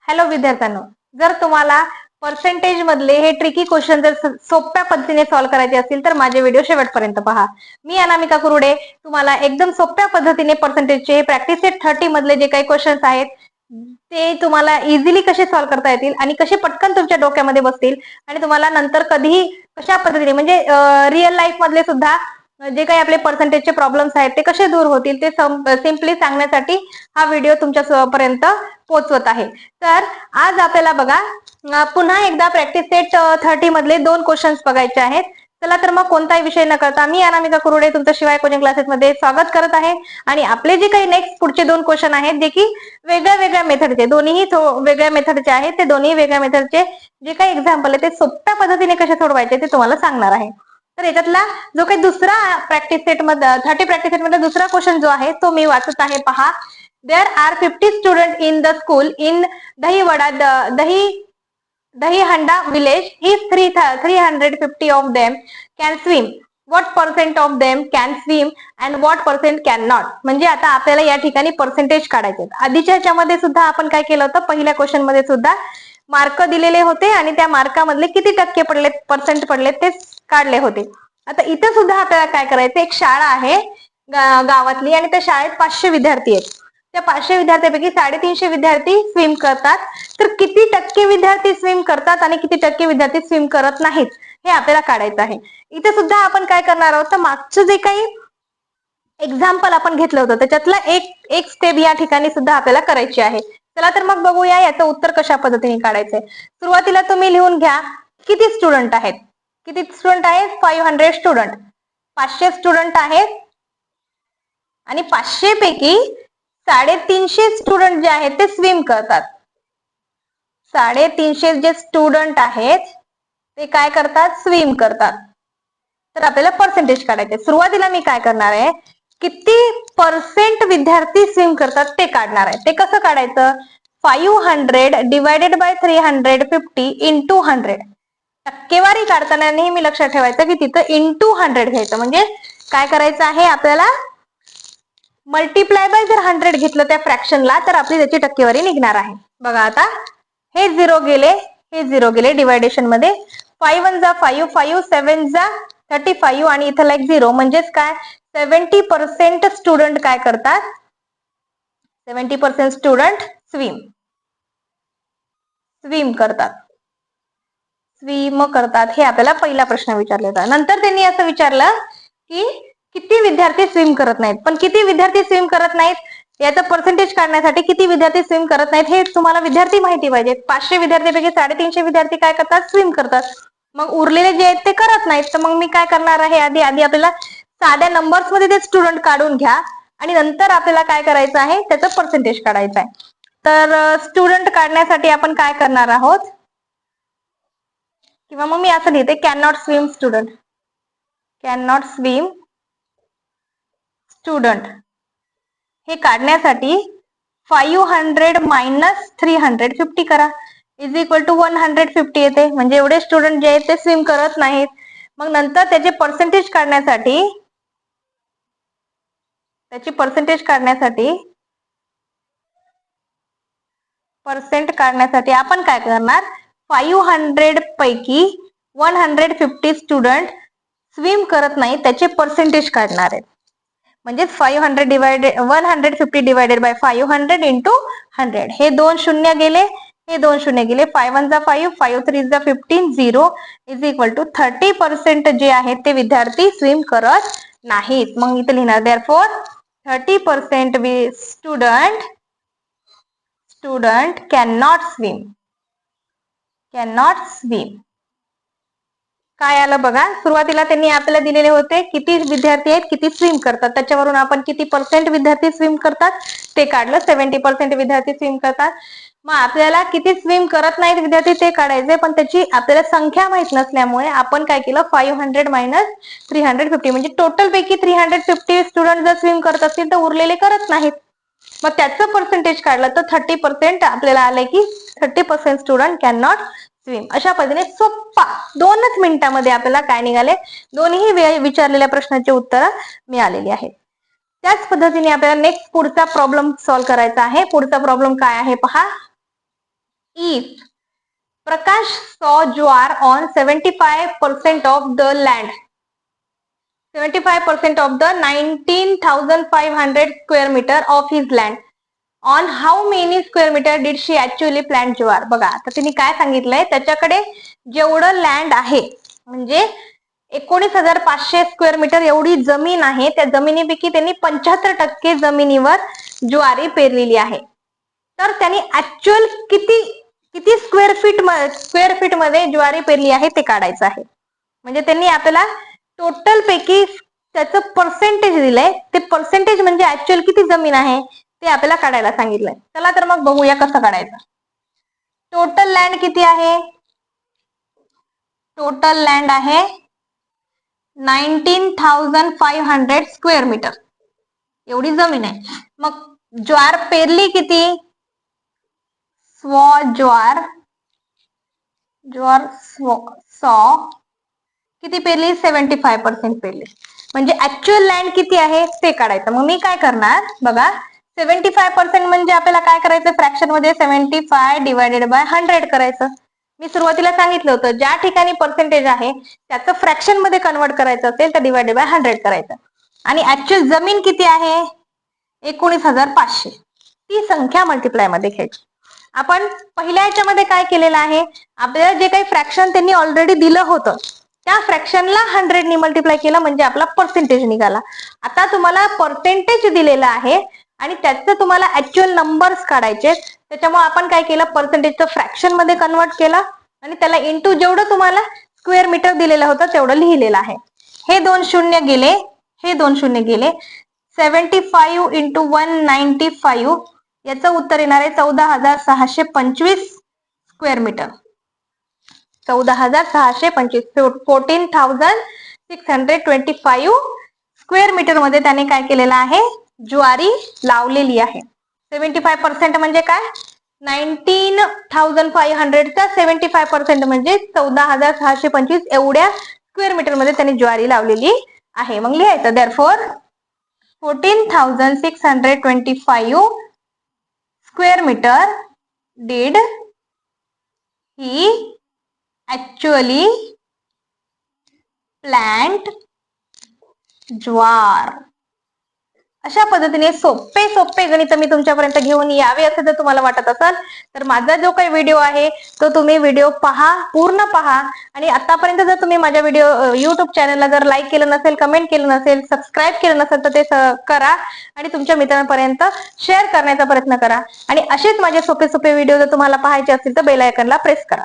Hello विद्यार्थ्यांनो, जर तुम्हाला पर्सेंटेज मधले हे ट्रिकी क्वेश्चन जर सोप्या पद्धतीने सॉल्व्ह करायचे असतील तर माझे व्हिडिओ शेवटपर्यंत पहा. मी अनामिका कुरुडे तुम्हाला एकदम सोप्या पद्धतीने पर्सेंटेजचे प्रॅक्टिस सेट 30 मधले जे काही क्वेश्चन्स आहेत ते तुम्हाला इझिली कसे सॉल्व्ह करता येतील आणि कसे पटकन तुमच्या डोक्यामध्ये बसतील आणि तुम्हाला नंतर कधीही कशा पद्धतीने म्हणजे रिअल लाईफ मधले सुद्धा जे काही आपले पर्सेंटेजचे प्रॉब्लेम्स आहेत ते कसे दूर होतील ते सिम्पली सांगण्यासाठी हा व्हिडिओ तुमच्या पर्यंत पोहोचवत आहे. तर आज आपल्याला बघा पुन्हा एकदा प्रॅक्टिस सेट 30 मधले 2 क्वेश्चन्स बघायचे आहेत. चला तर मग कोणताही विषय न करता मी अनामिका कुरुडे तुमचं शिवाय कोचिंग क्लासेस मध्ये स्वागत करत आहे. आणि आपले जे काही नेक्स्ट पुढचे 2 क्वेश्चन आहेत जे की वेगळ्या वेगळ्या मेथडचे दोन्ही वेगळ्या मेथडचे आहेत ते दोन्ही वेगळ्या मेथडचे जे काही एक्झाम्पल आहे ते सोप्या पद्धतीने कसे सोडवायचे ते तुम्हाला सांगणार आहे. तर याच्यातला जो काही दुसरा प्रॅक्टिस सेट मध्ये 30 प्रॅक्टिस सेट मध्ये दुसरा क्वेश्चन जो आहे तो मी वाचत आहे. पहा. There are 50 students in the school in Dahihanda village. If 350 of them can swim, what percent of them can swim and what percent cannot? म्हणजे आता आपल्याला या ठिकाणी पर्सेंटेज काढायचे. आधीच्या ह्याच्यामध्ये सुद्धा आपण काय केलं होतं, पहिल्या क्वेश्चन मध्ये सुद्धा मार्क दिलेले होते आणि त्या मार्कामधले किती टक्के पडले पर्सेंट पडले ते काढले होते. आता इथे सुद्धा आपल्याला काय करायचं, एक शाळा आहे गावातली आणि त्या शाळेत 500 विद्यार्थी आहेत. त्या 500 विद्यार्थ्यांपैकी 350 विद्यार्थी स्विम करतात. तर किती टक्के विद्यार्थी स्विम करतात आणि किती टक्के विद्यार्थी स्विम करत नाहीत हे आपल्याला काढायचं आहे. इथे सुद्धा आपण काय करणार आहोत, तर मागचं जे काही एक्झाम्पल आपण घेतलं होतं त्याच्यातला एक स्टेप या ठिकाणी सुद्धा आपल्याला करायची आहे. चला तर मग बघूया याचं उत्तर कशा पद्धतीने काढायचंय. सुरुवातीला तुम्ही लिहून घ्या किती स्टुडंट आहेत. किती स्टुडंट आहेत? 500 स्टुडंट. 500 स्टुडंट आहेत आणि 500 पैकी 350 स्टुडंट जे आहेत ते स्विम करतात. 350 जे स्टुडंट आहेत ते काय करतात? स्विम करतात. तर आपल्याला पर्सेंटेज काढायचे. सुरुवातीला मी काय करणार आहे, किती पर्सेंट विद्यार्थी स्विम करतात ते काढणार आहे. ते कसं काढायचं? 500 डिवायडेड बाय 350 इंटू 100. टक्केवारी काढताना नेहमी लक्षात ठेवायचं की तिथं इंटू 100 घ्यायचं. म्हणजे काय करायचं आहे आपल्याला, मल्टिप्लाय बाय जर 100 घेतलं त्या फ्रॅक्शनला तर आपली त्याची टक्केवारी निघणार आहे. बघा आता हे 0 गेले, हे 0 गेले डिवायडेशन मध्ये. 5 1 जा 5, 5 7 जा 35 आणि इथं लाईक 0 म्हणजेच काय, 70% स्टुडंट काय करतात? 70% स्टुडंट स्विम करतात. स्विम करतात हे आपल्याला पहिला प्रश्न विचारला होता. नंतर त्यांनी असं विचारलं की किती विद्यार्थी स्विम करत नाहीत. पण किती विद्यार्थी स्विम करत नाहीत याचं पर्सेंटेज काढण्यासाठी किती विद्यार्थी स्विम करत नाहीत हे तुम्हाला विद्यार्थी माहिती पाहिजे. 500 विद्यार्थ्यांपैकी 350 विद्यार्थी काय करतात? स्विम करतात. मग उरलेले जे आहेत ते करत नाहीत. तर मग मी काय करणार आहे, आधी आपल्याला साध्या नंबर्स मध्ये ते स्टुडंट काढून घ्या आणि नंतर आपल्याला काय करायचं आहे, त्याचं पर्सेंटेज काढायचं आहे. तर स्टुडंट काढण्यासाठी आपण काय करणार आहोत, किंवा मग मी असं लिहिते, can not swim student. Can not swim student हे काढण्यासाठी 500 मायनस 350 करा इज इक्वल टू 150 येते. म्हणजे एवढे स्टुडंट जे आहेत ते स्विम करत नाहीत. मग नंतर त्याचे पर्सेंटेज काढण्यासाठी आपण काय करणार, 500 पैकी 150 स्टुडंट स्विम करत नाही त्याचे पर्सेंटेज काढणार आहेत. म्हणजे 150 डिवायडेड बाय 500 इंटू 100. हे 2 शून्य गेले, हे 2 शून्य गेले. 5 1 जा 5, 5 3 जा 15, 0 इज इक्वल टू 30% जे आहेत ते विद्यार्थी स्विम करत नाहीत. मग इथे लिहिणार therefore 30% student can not swim. काय आलं बघा, सुरुवातीला त्यांनी आपल्याला दिलेले होते किती विद्यार्थी आहेत, किती स्विम करतात. त्याच्यावरून आपण किती पर्सेंट विद्यार्थी स्विम करतात ते काढलं. 70% विद्यार्थी स्विम करतात. मग आपल्याला किती स्विम करत नाहीत विद्यार्थी ते काढायचे. पण त्याची आपल्याला संख्या माहित नसल्यामुळे आपण काय केलं, 500 मायनस 350 म्हणजे टोटल पैकी 350 स्टुडंट जर स्विम करत असतील तर उरलेले करत नाहीत. मग त्याचं पर्सेंटेज काढलं तर 30% आपल्याला आलंय की 30% स्टुडंट कॅन नॉट स्विम. अशा पद्धतीने सोप्पा 2च मिनिटांमध्ये आपल्याला काय निघाले, दोन्ही विचारलेल्या प्रश्नाचे उत्तर मिळालेली आहेत. त्याच पद्धतीने आपल्याला नेक्स्ट पुढचा प्रॉब्लेम सॉल्व्ह करायचा आहे. पुढचा प्रॉब्लेम काय आहे पहा. If Prakash saw jowar on 75% of the land, 75% of the 19,500 square meter of his land. On how many square meter did she actually plant ज्वार? बघा आता तिने काय सांगितलंय, त्याच्याकडे जेवढं लँड आहे म्हणजे 19,500 स्क्वेअर मीटर एवढी जमीन आहे, त्या जमिनीपैकी त्यांनी 75% जमिनीवर ज्वारी पेरलेली आहे. तर त्यांनी ऍक्च्युअल किती स्क्वेअर फीट मध्ये ज्वारी पेरली आहे ते काढायचं आहे. म्हणजे त्यांनी आपल्याला टोटल पैकी त्याचं पर्सेंटेज दिलंय, ते पर्सेंटेज म्हणजे ऍक्च्युअल किती जमीन आहे ते आपल्याला काढायला सांगितलंय. चला तर मग बघूया कसं काढायचं. टोटल लँड किती आहे? टोटल लँड आहे 19,500 स्क्वेअर मीटर एवढी जमीन आहे. मग ज्वार पेरली किती? ज्वार सॉ किती पेरली? 75% पेरली. म्हणजे ऍक्च्युअल लँड किती आहे ते काढायचं. मग मी काय करणार बघा, 75% म्हणजे आपल्याला काय करायचं, फ्रॅक्शन मध्ये 75 डिवायडेड बाय 100 करायचं. मी सुरुवातीला सांगितलं होतं ज्या ठिकाणी पर्सेंटेज आहे त्याचं फ्रॅक्शन मध्ये कन्वर्ट करायचं असेल तर डिवायडेड बाय 100 करायचं. आणि ऍक्च्युअल जमीन किती आहे? 19,500. ती संख्या मल्टिप्लाय मध्ये घ्यायची. आपण पहिल्या याच्यामध्ये काय केलेलं आहे, आपल्याला जे काही फ्रॅक्शन त्यांनी ऑलरेडी दिलं होतं त्या फ्रॅक्शनला 100 ने मल्टिप्लाय केलं म्हणजे आपला पर्सेंटेज निघाला. आता तुम्हाला पर्सेंटेज दिलेला आहे आणि त्याचं तुम्हाला ऍक्च्युअल नंबर्स काढायचे. त्याच्यामुळे आपण काय केलं, पर्सेंटेजचं फ्रॅक्शन मध्ये कन्वर्ट केलं आणि त्याला इंटू जेवढं तुम्हाला स्क्वेअर मीटर दिलेलं होतं तेवढं लिहिलेलं आहे. हे 2 शून्य गेले, हे 2 शून्य गेले. 75 इंटू 195 याचं उत्तर येणार आहे 14,625 स्क्वेअर मीटर. 14,625 14,625 स्क्वेअर मीटर मध्ये त्याने काय केलेलं आहे, ज्वारी लावलेली आहे. 75% म्हणजे काय, 19,500 चा 75% म्हणजे 14,625 एवढ्या स्क्वेअर मीटर मध्ये त्याने ज्वारी लावलेली आहे. मग लिहायचं therefore 14,625 square metre did he actually plant jowar. अशा पद्धतीने सोपे गणित मी तुमच्यापर्यंत घेऊन यावे असं जर तुम्हाला वाटत असेल तर माझा जो काही व्हिडिओ आहे तो तुम्ही व्हिडिओ पूर्ण पहा. आणि आतापर्यंत जर तुम्ही माझ्या युट्यूब चॅनलला जर लाईक केलं नसेल, कमेंट केलं नसेल, सबस्क्राईब केलं नसेल तर ते करा आणि तुमच्या मित्रांपर्यंत शेअर करण्याचा प्रयत्न करा. आणि असेच माझे सोपे व्हिडिओ जर तुम्हाला पाहायचे असतील तर बेल आयकॉनला प्रेस करा.